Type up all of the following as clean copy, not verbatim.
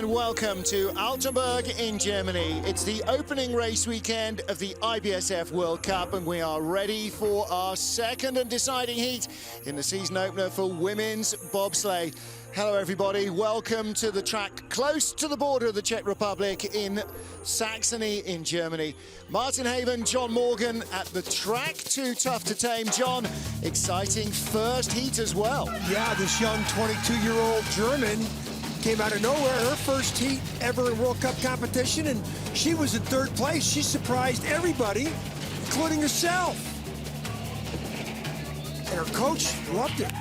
and welcome to Altenberg in Germany. It's the opening race weekend of the IBSF World Cup, and we are ready for our second and deciding heat in the season opener for women's bobsleigh. Hello everybody, welcome to the track close to the border of the Czech Republic in Saxony in Germany. Martin Haven, John Morgan at the track, too tough to tame. John, exciting first heat as well. Yeah, this young 22-year-old German came out of nowhere, her first heat ever in World Cup competition, and she was in third place. She surprised everybody, including herself. And her coach loved it.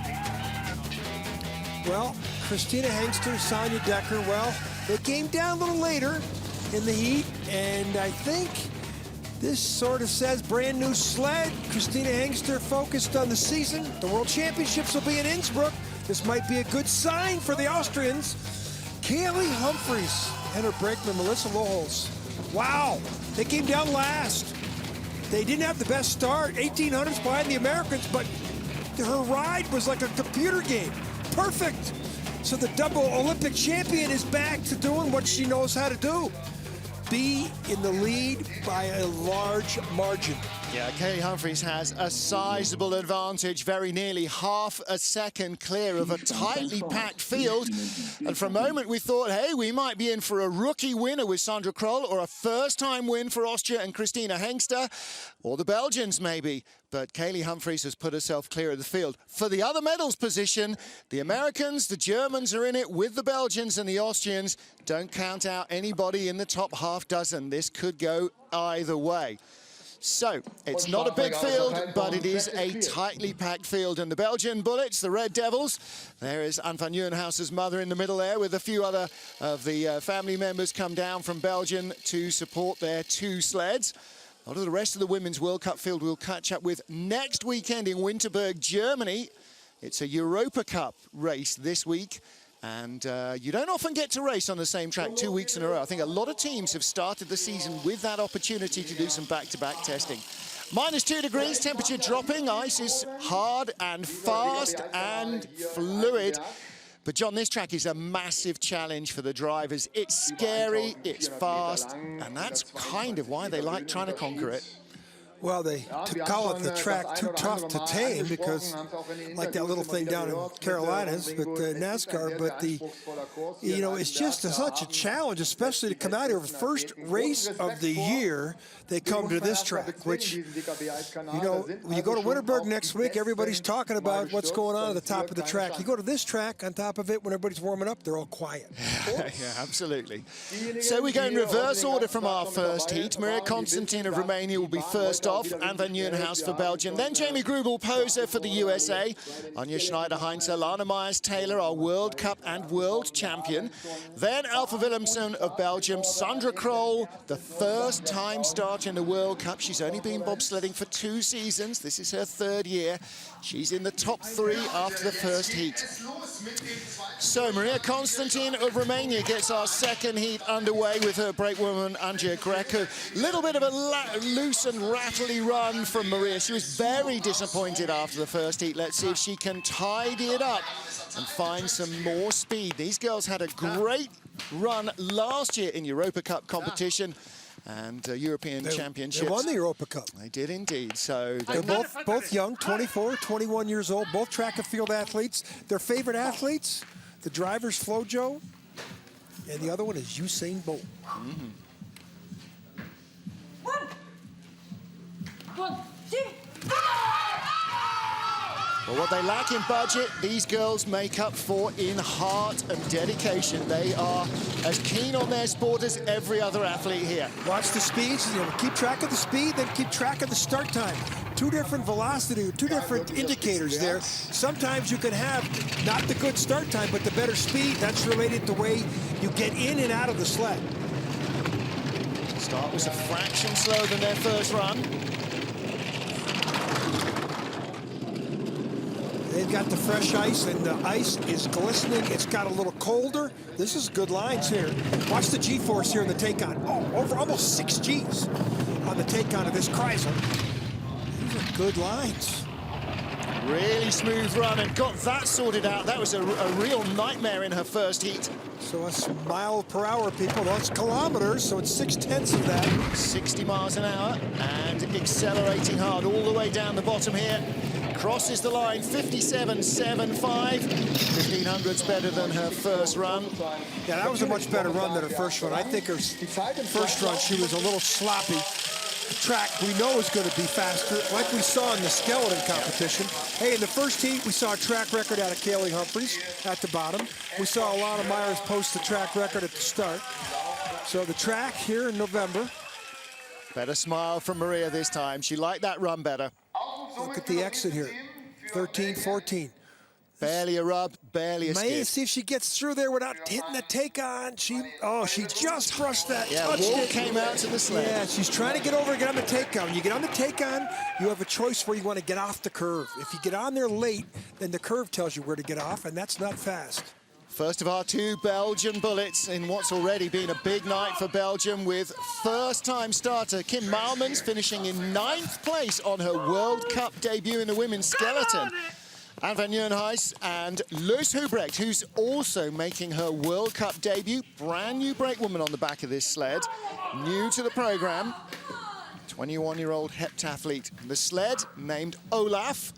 Well, Christina Hengster, Sonia Decker, well, they came down a little later in the heat, and I think this sort of says brand new sled. Christina Hengster focused on the season. The World Championships will be in Innsbruck. This might be a good sign for the Austrians. Kaylee Humphries and her brakeman, Melissa Loholz. Wow, they came down last. They didn't have the best start, 1800s behind the Americans, but her ride was like a computer game. Perfect. So the double Olympic champion is back to doing what she knows how to do. Be in the lead by a large margin. Yeah, Kaylee Humphries has a sizable advantage, very nearly half a second clear of a tightly packed field. And for a moment we thought, hey, we might be in for a rookie winner with Sandra Kroll, or a first-time win for Austria and Christina Hengster, or the Belgians maybe. But Kaylee Humphries has put herself clear of the field. For the other medals position, the Americans, the Germans are in it with the Belgians and the Austrians. Don't count out anybody in the top half dozen. This could go either way. So, it's not a big field, but it is a tightly packed field. And the Belgian Bullets, the Red Devils, there is Anne van Nieuwenhuizen's mother in the middle there, with a few other of the family members come down from Belgium to support their two sleds. A lot of the rest of the Women's World Cup field we'll catch up with next weekend in Winterberg, Germany. It's a Europa Cup race this week. And you don't often get to race on the same track 2 weeks in a row. I think a lot of teams have started the season with that opportunity to do some back-to-back testing. -2 degrees, temperature dropping, ice is hard and fast and fluid. But John, this track is a massive challenge for the drivers. It's scary, it's fast, and that's kind of why they like trying to conquer it. Well, they call it the track too tough to tame, because like that little thing down in Carolinas with NASCAR, but it's just such a challenge, especially to come out here. First race of the year, they come to this track, which, when you go to Winterberg next week, everybody's talking about what's going on at the top of the track. You go to this track, on top of it, when everybody's warming up, they're all quiet. Yeah, absolutely. So we go in reverse order from our first heat. Maria Constantin of Romania will be first off, Anne van Nieuwenhuizen for Belgium, then Jamie Grubel-Poser for the USA, Anja Schneider-Heinze, Lana Myers-Taylor, our World Cup and World Champion, then Alfa Willemsen of Belgium, Sandra Kroll, the first-time starter in the World Cup. She's only been bobsledding for 2 seasons. This is her 3rd year. She's in the top 3 after the first heat. So Maria Constantin of Romania gets our second heat underway with her brakewoman Anja Greco. Little bit of a loose and rattly run from Maria. She was very disappointed after the first heat. Let's see if she can tidy it up and find some more speed. These girls had a great run last year in Europa Cup competition and European Championships. They won the Europa Cup. They did indeed. So they're both young, 24, 21 years old, both track and field athletes. Their favorite athletes, the driver's Flojo, and the other one is Usain Bolt. Mm-hmm. 1, 2, Well, what they lack in budget, these girls make up for in heart and dedication. They are as keen on their sport as every other athlete here. Watch the speeds, keep track of the speed, then keep track of the start time. 2 different velocity, 2 different indicators there. Sometimes you can have not the good start time, but the better speed. That's related to the way you get in and out of the sled. Start was a fraction slower than their first run. They've got the fresh ice, and the ice is glistening. It's got a little colder. This is good lines here. Watch the G-force here in the take-on. Oh, over almost 6 Gs on the take-on of this Chrysler. These are good lines. Really smooth run and got that sorted out. That was a real nightmare in her first heat. So it's mile per hour, people. That's kilometers, so it's 6/10 of that. 60 miles an hour and accelerating hard all the way down the bottom here. Crosses the line, 57.75. 1500's better than her first run. Yeah, that was a much better run than her first run. I think her first run, she was a little sloppy. The track we know is going to be faster, like we saw in the skeleton competition. Hey, in the first heat, we saw a track record out of Kaylee Humphries at the bottom. We saw a lot of Myers post the track record at the start. So the track here in November. Better smile from Maria this time. She liked that run better. Look at the exit here, 13-14. Barely a rub, barely a skid. May see if she gets through there without hitting the take-on. She just brushed that. Yeah, touched wall it. came out to the sled. Yeah, she's trying to get over and get on the take-on. When you get on the take-on, you have a choice where you want to get off the curve. If you get on there late, then the curve tells you where to get off, and that's not fast. First of our two Belgian bullets in what's already been a big night for Belgium, with first-time starter Kim Maalmans finishing in 9th place on her World Cup debut in the women's skeleton. Anne van Nieuwenhuis and Loes Hubrecht, who's also making her World Cup debut. Brand new brakewoman on the back of this sled, new to the program. 21-year-old heptathlete. The sled named Olaf.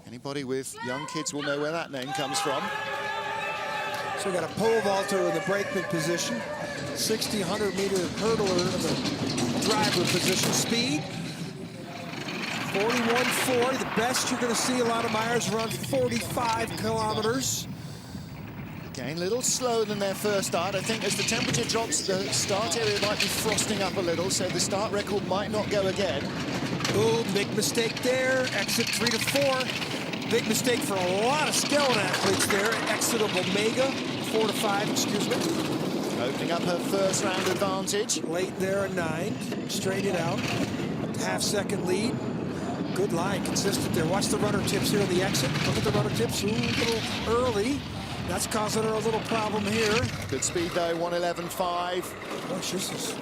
Anybody with young kids will know where that name comes from. So we got a pole vaulter in the brakeman position, 100-meter hurdler in the driver position. Speed, 41.40, the best you're going to see a lot of Myers around 45 kilometers. Again, a little slower than their first start. I think as the temperature drops, the start area might be frosting up a little, so the start record might not go again. Ooh, big mistake there. Exit 3 to 4. Big mistake for a lot of skeleton athletes there. Exit of Omega, 4 to 5, excuse me. Opening up her first round advantage. Late there, a 9. Straight it out. Half-second lead. Good line, consistent there. Watch the runner tips here on the exit. Look at the runner tips. Ooh, a little early. That's causing her a little problem here. Good speed though, 111.5. Oh, she's just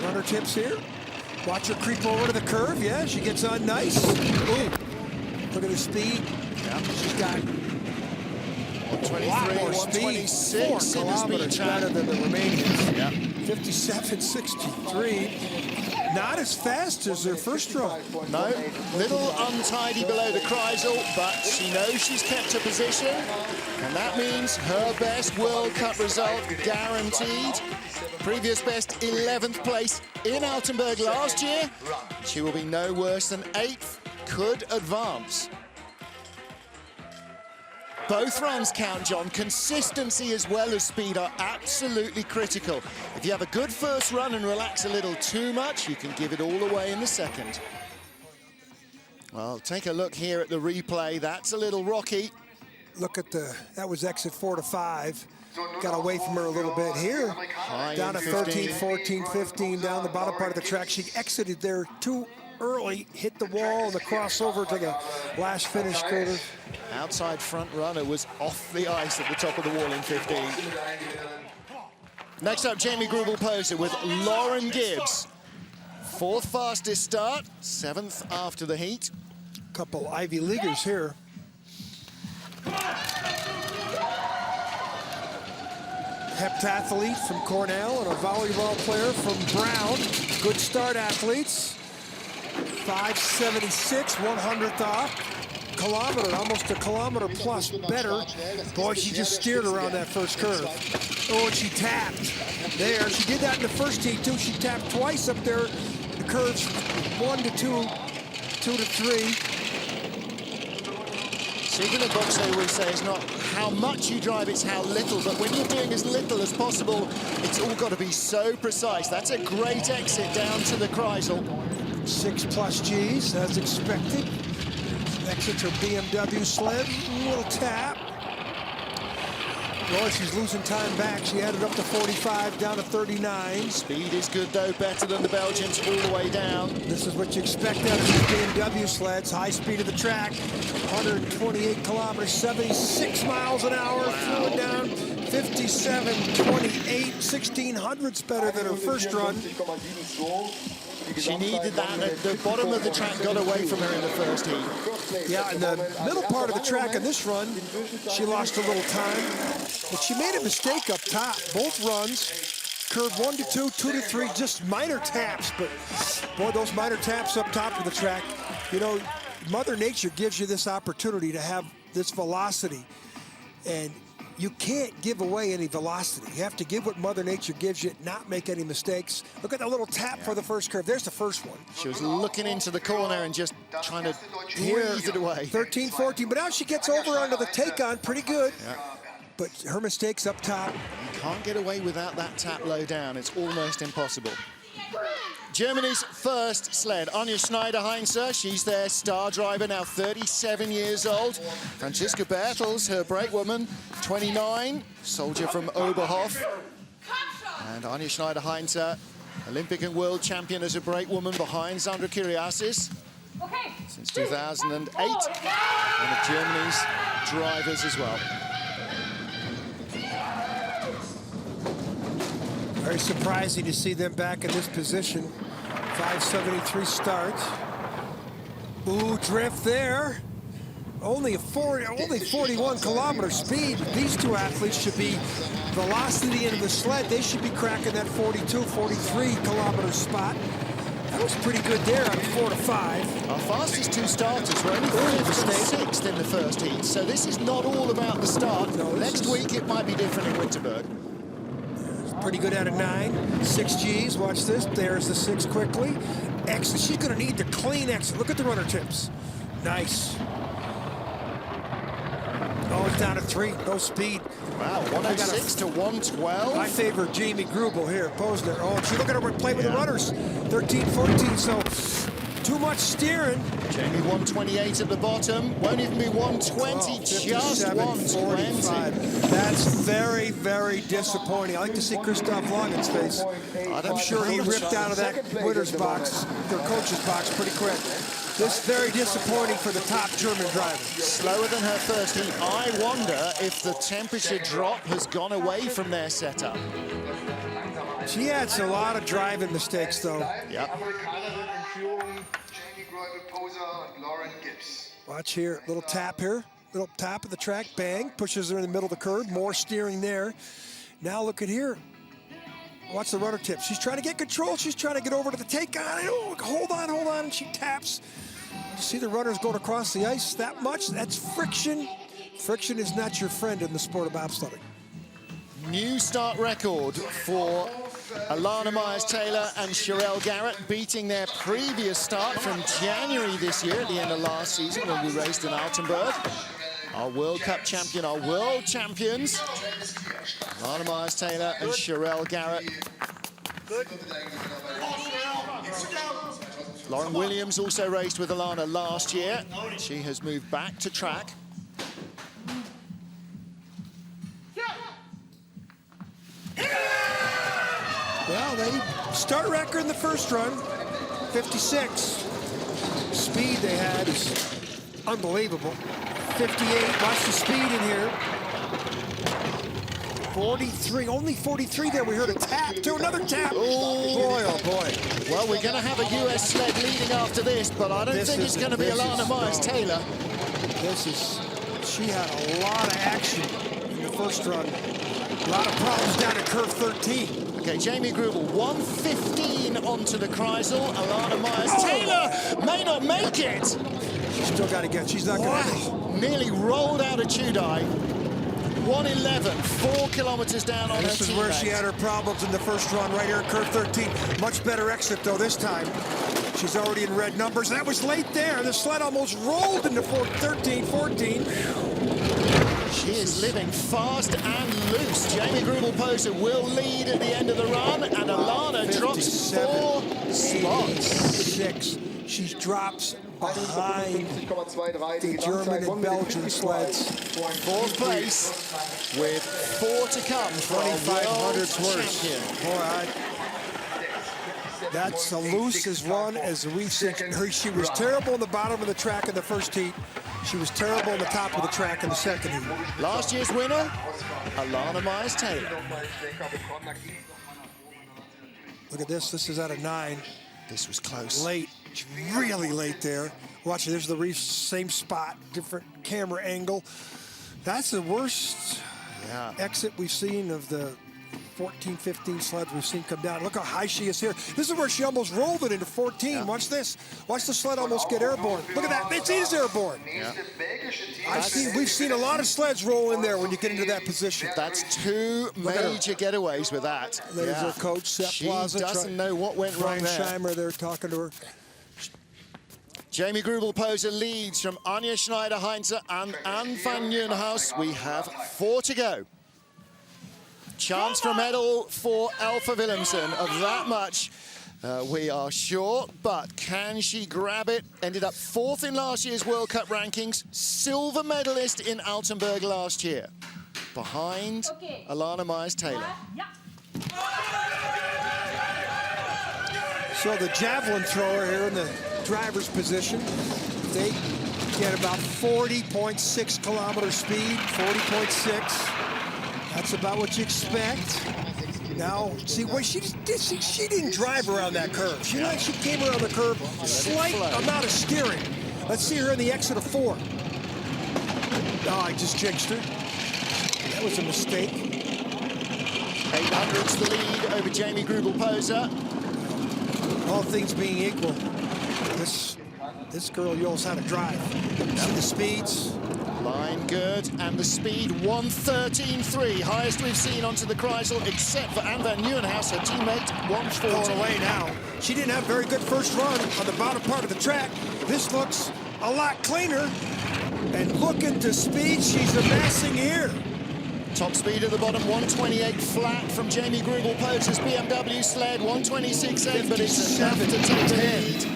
runner tips here. Watch her creep over to the curve. Yeah, she gets on nice. Ooh, look at her speed. Yeah. She's got 123, more 126 speed. in the 4 speed kilometers track. better than the Romanians. Yeah. 57.63. Not as fast as their first run. No, little untidy below the Kreisel, but she knows she's kept her position, and that means her best World Cup result guaranteed. Previous best 11th place in Altenberg last year. She will be no worse than 8th, could advance. Both runs count, John. Consistency as well as speed are absolutely critical. If you have a good first run and relax a little too much, you can give it all away in the second. Well, take a look here at the replay. That's a little rocky. Look at that was exit 4 to 5. Got away from her a little bit here. High down to 13, 15. 14, 15, down the bottom part of the track. She exited there too early, hit the wall, and the crossover to the last finish quarter. Outside front runner was off the ice at the top of the wall in 15. Next up, Jamie Grubel-Poser with Lauren Gibbs. 4th fastest start, 7th after the heat. Couple Ivy Leaguers here. Heptathlete from Cornell and a volleyball player from Brown. Good start athletes. 5:76, 100th off. Kilometer, almost a kilometer plus better. Boy, she just steered around that first curve. Oh, and she tapped there. She did that in the first heat too. She tapped twice up there. The curves 1 to 2, 2 to 3. Secret of boxing, we say, is not how much you drive, it's how little. But when you're doing as little as possible, it's all got to be so precise. That's a great exit down to the Kreisel. 6+ Gs, as expected. Exits her BMW sled, little tap. Boy, she's losing time back. She added up to 45, down to 39. Speed is good, though, better than the Belgians all the way down. This is what you expect out of these BMW sleds. High speed of the track, 128 kilometers, 76 miles an hour, fluid down, 57.28, 1600s better than her first run. She needed that. The bottom of the track got away from her in the first heat. Yeah, in the middle part of the track in this run, she lost a little time, but she made a mistake up top. Both runs, curve 1 to 2, 2 to 3, just minor taps, but boy, those minor taps up top of the track, you know, Mother Nature gives you this opportunity to have this velocity, and you can't give away any velocity. You have to give what Mother Nature gives you, not make any mistakes. Look at that little tap for the first curve. There's the first one. She was looking into the corner and just trying to breathe it away. 13, 14, but now she gets over onto the take-on pretty good. Yeah. But her mistakes up top. You can't get away without that tap low down. It's almost impossible. Germany's first sled, Anja Schneider-Heinze. She's their star driver, now 37 years old. Franziska Bertels, her brakewoman, 29, soldier from Oberhof. And Anja Schneider-Heinze, Olympic and world champion as a brakewoman behind Sandra Kyriasis since 2008. One of Germany's drivers as well. Very surprising to see them back in this position. 573 start. Ooh, drift there. Only 41 kilometer speed. These two athletes should be velocity into the sled. They should be cracking that 42, 43 kilometer spot. That was pretty good there on 4 to 5. Our fastest two starters were only 5th and 6th in the first heat, so this is not all about the start. No, next week it might be different in Winterberg. Pretty good out of 9. 6 Gs, watch this. There's the 6 quickly. Exit, she's gonna need the clean exit. Look at the runner tips. Nice. Oh, it's down to 3, no speed. Wow, 106 to 112. I favor Jamie Grubel here, Posner. Oh, she look at her play with the runners. 13, 14, so too much steering. Jamie 128 at the bottom. Won't even be 120, just 120. That's very, very disappointing. I like to see Christoph Langen's face. I'm sure he ripped out of that winner's box, their coach's box, pretty quick. This is very disappointing for the top German driver. Slower than her first heat. I wonder if the temperature drop has gone away from their setup. She had a lot of driving mistakes, though. Yep. Watch here, little tap here. Little tap of the track, bang, pushes her in the middle of the curve, more steering there. Now look at here. Watch the rudder tip. She's trying to get control. She's trying to get over to the take-on. Oh, hold on, and she taps. You see the runners going across the ice that much? That's friction. Friction is not your friend in the sport of bobsledding. New start record for Alana Myers-Taylor and Sherelle Garrett, beating their previous start from January this year at the end of last season when we raced in Altenberg. Our World Cup champion, our world champions, Alana Myers-Taylor and Sherelle Garrett. Good. Lauren Williams also raced with Alana last year. She has moved back to track. Well, they start record in the first run, 56. Speed they had is unbelievable. 58, watch the speed in here. 43, only 43 there. We heard a tap, too, another tap. Oh, boy, oh, boy. Well, we're going to have a US sled leading after this, but I don't think it's going to be Alana Myers-Taylor. She had a lot of action in the first run. A lot of problems down at curve 13. Okay, Jamie Grubel, 115 onto the Kreisel. Alana Myers-Taylor may not make it. She's still got to get, she's not going to. Nearly rolled out of Tudai. 111, 4 kilometers down on her teammate. This is where she had her problems in the first run, right here at curve 13. Much better exit, though, this time. She's already in red numbers. That was late there. The sled almost rolled into 13, 14. She is living fast and loose. Jamie Grubel-Poser will lead at the end of the run, and Alana drops 4 spots. 6. She drops behind the German and Belgian sleds. 4th place with 4 to come for 2,500's champion. Boy, that's the loosest run as we've seen. She was terrible on the bottom of the track in the first heat. She was terrible on the top of the track in the second heat. Last year's winner, Alana Myers-Taylor. Look at this. This is out of 9. This was close. Late, really late there. Watch, there's the reef, same spot, different camera angle. That's the worst exit we've seen of the 14, 15 sleds we've seen come down. Look how high she is here. This is where she almost rolled it into 14. Yeah. Watch this. Watch the sled almost get airborne. Look at that. It is airborne. Yeah. We've seen a lot of sleds roll in there when you get into that position. That's two major getaways with that. There's her coach, Sepp She Plaza. doesn't know what went wrong there. Scheimer there talking to her. Jamie Grubel-Poser leads from Anja Schneider-Heinze and Anne van Nieuwenhuis. We have 4 to go. Chance for a medal for Elfa Willemsen. Of that much, we are sure. But can she grab it? Ended up 4th in last year's World Cup rankings. Silver medalist in Altenberg last year. Behind Alana Myers-Taylor. So the javelin thrower here in the driver's position, they get about 40.6 kilometer speed, 40.6. That's about what you expect. Now, see, where she didn't drive around that curve. She came around the curve, slight amount of steering. Let's see her in the exit of 4. Oh, I just jinxed her. That was a mistake. 800's the lead over Jamie Grubel-Poser. All things being equal, this girl knows how to drive. See the speeds? Line good, and the speed 1:13.3, highest we've seen onto the Kreisel, except for Anne van Nieuwenhuis, her teammate, 1:14. Going away now. She didn't have a very good first run on the bottom part of the track. This looks a lot cleaner. And look at the speed she's amassing here. Top speed at the bottom, 1:28 flat from Jamie Grubel-Poser's BMW sled, 1:26.8, but it's enough to take the lead.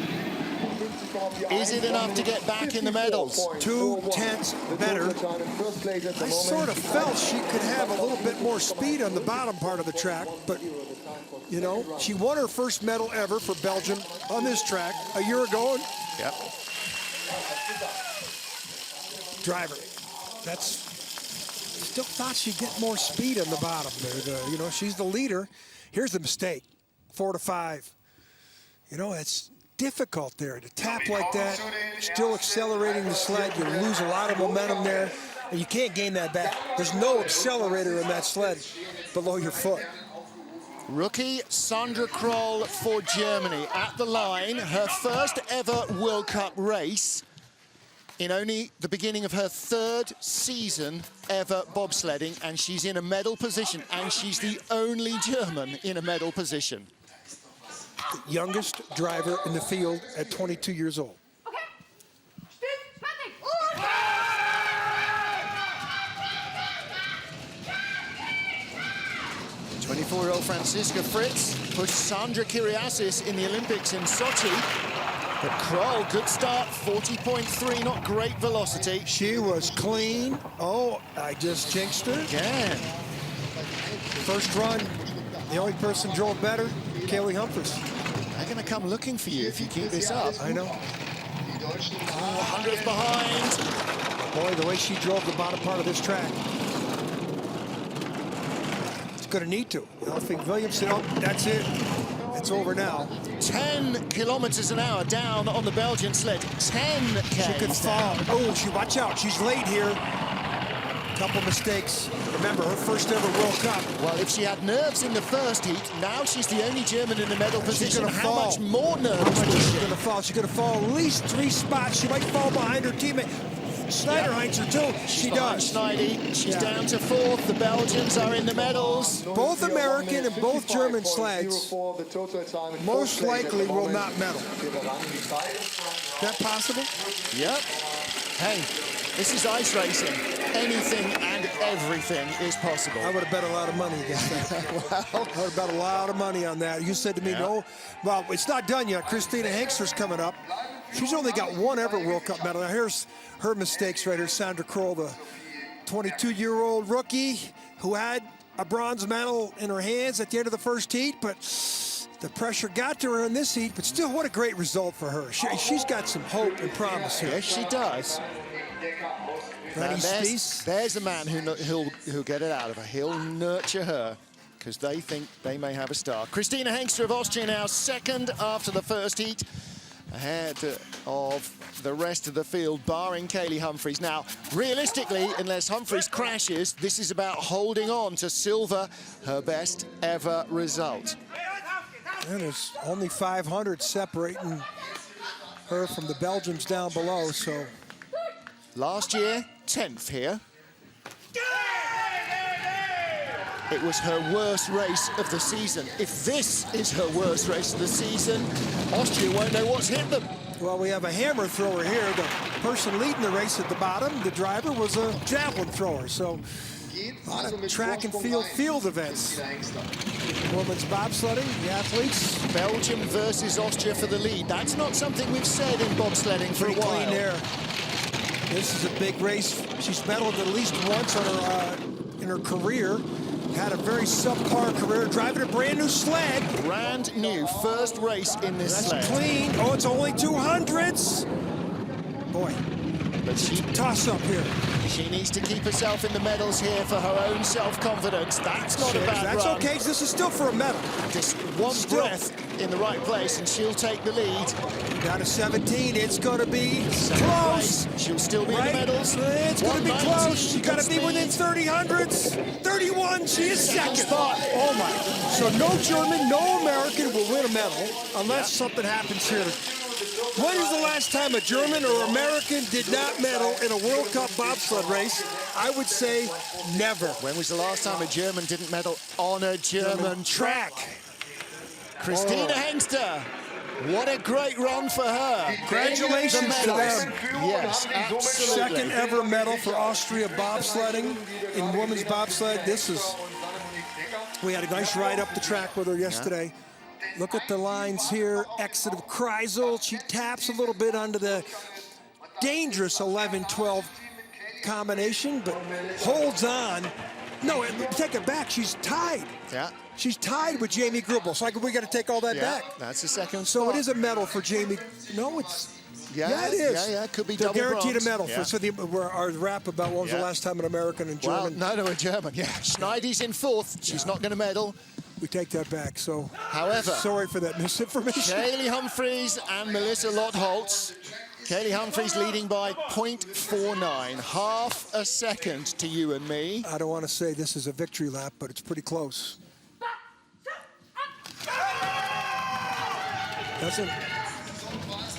Is it enough to get back in the medals? 2/10 better. I sort of felt she could have a little bit more speed on the bottom part of the track, but, you know, she won her first medal ever for Belgium on this track a year ago. Yep. Driver. Still thought she'd get more speed on the bottom there. You know, she's the leader. Here's the mistake, 4 to 5. You know, it's difficult there to tap like that, still accelerating the sled. You lose a lot of momentum there, and you can't gain that back. There's no accelerator in that sled below your foot. Rookie Sandra Kroll for Germany at the line, her first ever World Cup race in only the beginning of her 3rd season ever bobsledding, and she's in a medal position, and she's the only German in a medal position. The youngest driver in the field at 22 years old. 24-year-old Franziska Fritz pushed Sandra Kyriasis in the Olympics in Sochi. But Kroll, good start, 40.3, not great velocity. She was clean. Oh, I just jinxed her. Again. First run, the only person drove better, Kaylee Humphries. They're going to come looking for you if you keep this up. I know. 100th behind. Boy, the way she drove the bottom part of this track. It's going to need to. I think Williamson, oh, that's it. It's over now. 10 kilometers an hour down on the Belgian sled. 10 K. She could fall. Oh, watch out. She's late here. Couple mistakes. Remember, her first ever World Cup. Well, if she had nerves in the first heat, now she's the only German in the medal position. How much more nerves How much will is she? she going to fall? She's going to fall at least 3 spots. She might fall behind her teammate. Schneider-Heinze too. She does. Schneider. She's down to 4th. The Belgians are in the medals. Both American and both German sleds most likely will not medal. Is that possible? Yep. Hey, this is ice racing. Anything and everything is possible. I would have bet a lot of money against that. Well, I would have bet a lot of money on that. You said to me, no. Well, it's not done yet. Christina Hengster's coming up. She's only got 1 ever World Cup medal. Now here's her mistakes right here. Sandra Kroll, the 22-year-old rookie who had a bronze medal in her hands at the end of the first heat, but the pressure got to her in this heat. But still, what a great result for her. She's got some hope and promise here. Yes, she does. There's a man who'll get it out of her. He'll nurture her, because they think they may have a star. Christina Hengster of Austria now second after the first heat, ahead of the rest of the field, barring Kaylee Humphries. Now, realistically, unless Humphries crashes, this is about holding on to silver, her best ever result. And there's only 500 separating her from the Belgians down below, so. Last year, 10th here. It was her worst race of the season. If this is her worst race of the season, Austria won't know what's hit them. Well, we have a hammer thrower here. The person leading the race at the bottom, the driver, was a javelin thrower. So a lot of track and field events. Women's bobsledding, the athletes. Belgium versus Austria for the lead. That's not something we've said in bobsledding for a while. Pretty clean there. This is a big race. She's medaled at least once on her, in her career. Had a very subpar career, driving a brand new sled. Brand new, first race in this sled. That's clean. Oh, it's only 200s. Boy, but she toss up here. She needs to keep herself in the medals here for her own self-confidence. That's not a bad That's run. okay, this is still for a medal. Just one breath in the right place and she'll take the lead. Down to 17, it's gonna be close. She'll still be in the medals. It's gonna be close. She gotta be within 30 hundredths. 31, she is second spot. Oh my. So no German, no American will win a medal unless something happens here. When is the last time a German or American did not medal in a World Cup bobsled race? I would say never. When was the last time a German didn't medal on a German track? Christina Hengster. What a great run for her. Congratulations to them. Yes, absolutely. Second ever medal for Austria bobsledding in women's bobsled. We had a nice ride up the track with her yesterday. Look at the lines here. Exit of Kreisel. She taps a little bit onto the dangerous 11-12 combination, but holds on. No, take it back. She's tied. Yeah. She's tied with Jamie Grubel. So we got to take all that back. That's the second spot. So it is a medal for Jamie. No, it's. Yeah, it is. Yeah, could be They're double guaranteed bronze. a medal. For our rap about when was the last time an American and German. Well, no, a German. Yeah, Schneider's in fourth. She's not going to medal. We take that back. So, however, sorry for that misinformation. Kaylee Humphries and Melissa Lott-Holtz. Kaylee Humphries leading by 0.49, half a second to you and me. I don't want to say this is a victory lap, but it's pretty close.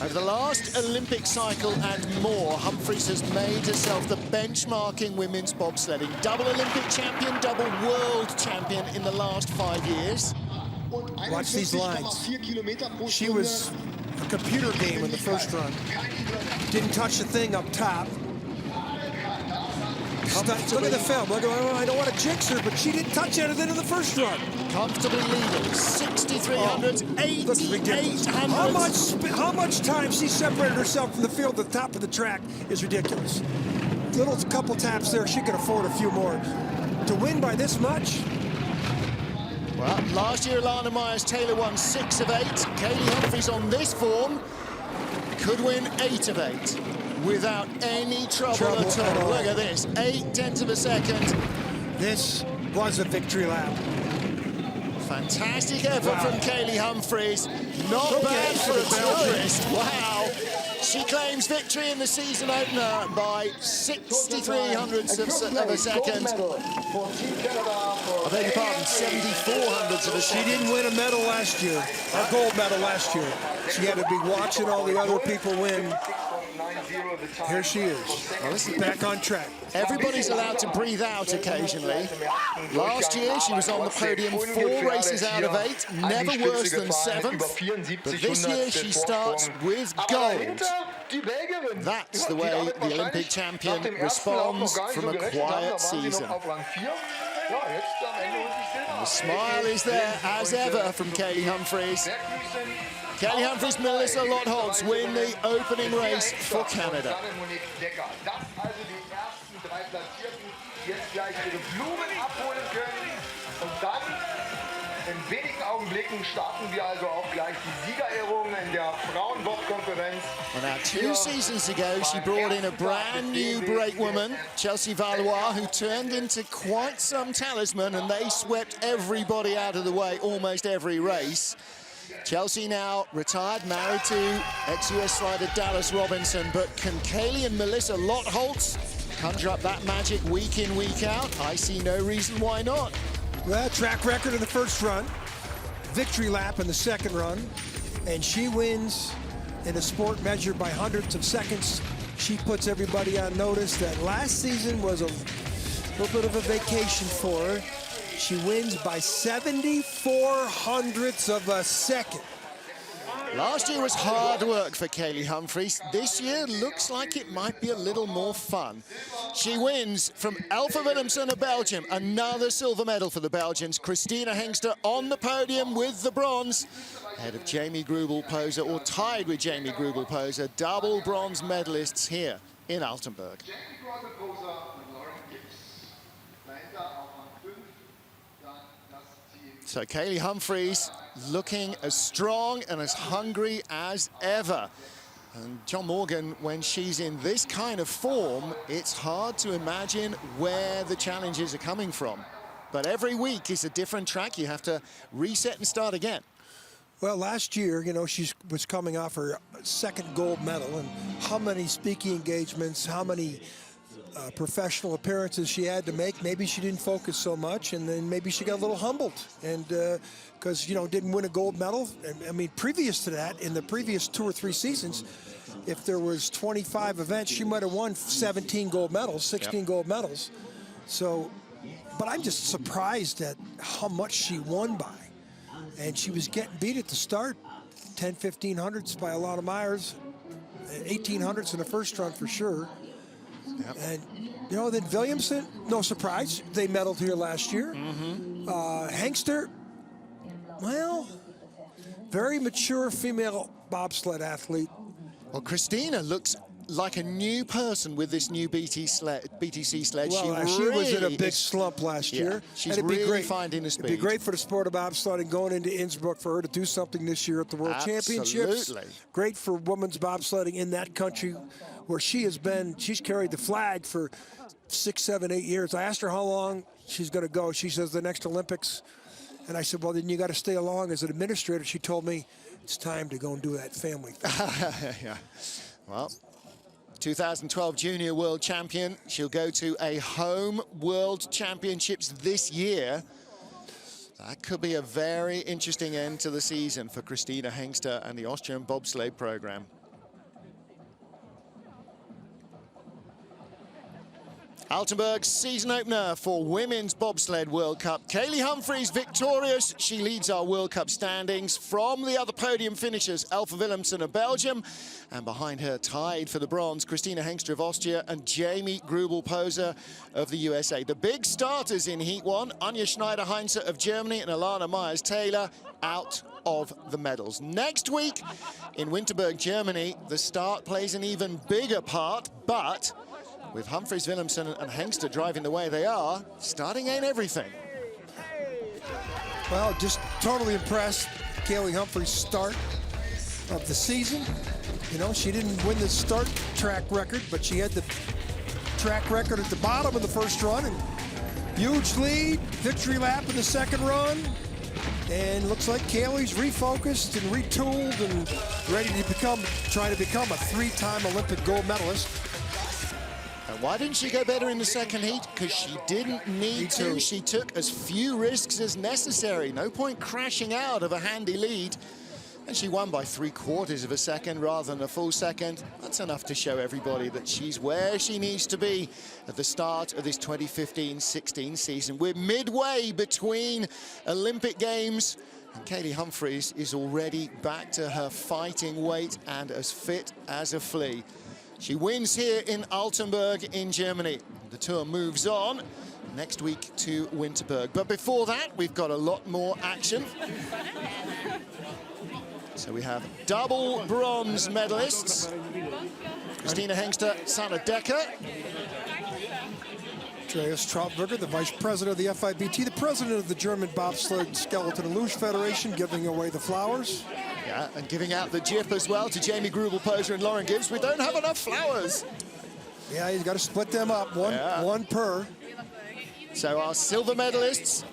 Over the last Olympic cycle and more, Humphries has made herself the benchmarking women's bobsledding. Double Olympic champion, double world champion in the last 5 years. Watch these lines. She was a computer game in the first run. Didn't touch the thing up top. Look at the film. Look, I don't want to jinx her, but she didn't touch anything in the first run. Comfortably leading, 6,300, 8,800. How much time she separated herself from the field to the top of the track is ridiculous. Little couple taps there, she could afford a few more. To win by this much? Well, last year Alana Myers-Taylor won 6 of 8. Kaylee Humphries on this form could win 8 of 8. Without any trouble at all. Look at this, 0.8 of a second. This was a victory lap. Fantastic effort from Kaylee Humphries. Not bad for a tourist. Wow. She claims victory in the season opener by 63 hundredths of a second. I beg your pardon, 74 hundredths of a second. She didn't win a medal last year, a gold medal last year. She had to be watching all the other people win. Here she is. Well, this is back on track. Everybody's allowed to breathe out occasionally. Last year, she was on the podium 4 races out of 8, never worse than 7th. But this year, she starts with gold. That's the way the Olympic champion responds from a quiet season. And the smile is there, as ever, from Kaylee Humphries. Kaylee Humphries, Melissa Lott-Holtz win the opening race for Canada. In wenigen Augenblicken starten wir also auch gleich die Siegerehrung in der Frauenbob-Konferenz. Well, now, 2 seasons ago, she brought in a brand new brakewoman, Chelsea Valois, who turned into quite some talisman, and they swept everybody out of the way almost every race. Chelsea now retired, married to ex-US slider Dallas Robinson, but can Kaylee and Melissa Lottholtz conjure up that magic week in, week out? I see no reason why not. Well, track record in the first run, victory lap in the second run, and she wins in a sport measured by hundredths of seconds. She puts everybody on notice that last season was a little bit of a vacation for her. She wins by 74 hundredths of a second. Last year was hard work for Kaylee Humphries. This year looks like it might be a little more fun. She wins from Alpha Willemsen of Belgium, another silver medal for the Belgians. Christina Hengster on the podium with the bronze, ahead of Jamie Grubel-Poser, or tied with Jamie Grubel-Poser, double bronze medalists here in Altenberg. So Kaylee Humphries looking as strong and as hungry as ever. And John Morgan, when she's in this kind of form, it's hard to imagine where the challenges are coming from. But every week is a different track. You have to reset and start again. Well, last year, you know, she was coming off her second gold medal, and how many speaking engagements, how many professional appearances she had to make. Maybe she didn't focus so much, and then maybe she got a little humbled, and because you know, didn't win a gold medal. I mean, previous to that, in the previous 2 or 3 seasons, if there was 25 events, she might have won 17 gold medals, 16 gold medals. So, but I'm just surprised at how much she won by, and she was getting beat at the start, 10, 15 hundredths by a lot of Myers, 18 hundredths in the first run for sure. Yep. And, you know, then Williamson, no surprise, they medaled here last year. Hengster, well, very mature female bobsled athlete. Well, Christina looks like a new person with this new BTC sled. Well, she really was in a big slump last year. She's really finding the speed. It'd be great for the sport of bobsledding going into Innsbruck for her to do something this year at the World Championships. Great for women's bobsledding in that country where she has been. She's carried the flag for 6, 7, 8 years. I asked her how long she's going to go. She says the next Olympics. And I said, well, then you got to stay along as an administrator. She told me it's time to go and do that family thing. Yeah. Well, 2012 Junior World Champion. She'll go to a home World Championships this year. That could be a very interesting end to the season for Christina Hengster and the Austrian bobsleigh program. Altenberg's season opener for Women's Bobsled World Cup. Kaylee Humphries victorious. She leads our World Cup standings. From the other podium finishers, Alpha Willemsen of Belgium, and behind her, tied for the bronze, Christina Hengster of Austria and Jamie Grubel-Poser of the USA. The big starters in Heat 1, Anja Schneider-Heinze of Germany and Alana Myers-Taylor out of the medals. Next week in Winterberg, Germany, the start plays an even bigger part, but with Humphries, Willemsen and Hengster driving the way they are, starting ain't everything. Well, just totally impressed. Kaylee Humphries' start of the season. You know, she didn't win the start track record, but she had the track record at the bottom of the first run, and huge lead, victory lap in the second run. And looks like Kaylee's refocused and retooled and ready to try to become a 3-time Olympic gold medalist. And why didn't she go better in the second heat? Because she didn't need to. She took as few risks as necessary. No point crashing out of a handy lead. And she won by 3/4 of a second rather than a full second. That's enough to show everybody that she's where she needs to be at the start of this 2015-16 season. We're midway between Olympic Games, and Kaylee Humphries is already back to her fighting weight and as fit as a flea. She wins here in Altenberg in Germany. The tour moves on next week to Winterberg. But before that, we've got a lot more action. So we have double bronze medalists. Christina Hengster, Sanne Dekker. Andreas Trautberger, the vice president of the FIBT, the president of the German Bobsled Skeleton and Luge Federation, giving away the flowers. Yeah, and giving out the jip as well to Jamie Grubel-Poser and Lauren Gibbs. We don't have enough flowers. Yeah, he's got to split them up, one per. So our silver medalists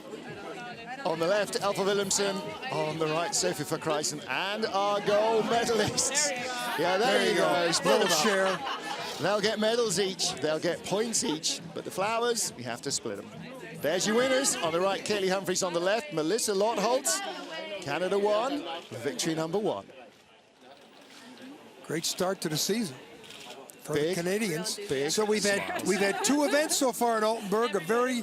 on the left, Elfa Willemsen, on the right, Sophie Verkreisen, and our gold medalists. Yeah, there you go. Split them up. Share. They'll get medals each, they'll get points each, but the flowers, we have to split them. There's your winners. On the right, Kaylee Humphries. On the left, Melissa Lotholtz. Canada won, victory number 1. Great start to the season for the Canadians. Big so we've had 2 events so far in Altenberg, a very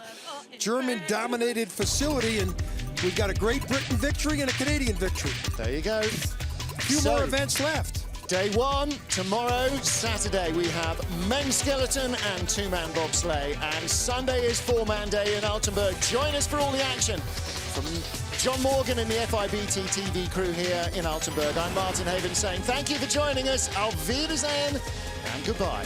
German-dominated facility, and we've got a Great Britain victory and a Canadian victory. There you go. A few more events left. Day 1, tomorrow, Saturday, we have men's skeleton and 2-man bobsleigh. And Sunday is 4-man day in Altenberg. Join us for all the action. From John Morgan and the FIBT TV crew here in Altenberg, I'm Martin Haven saying thank you for joining us. Auf Wiedersehen and goodbye.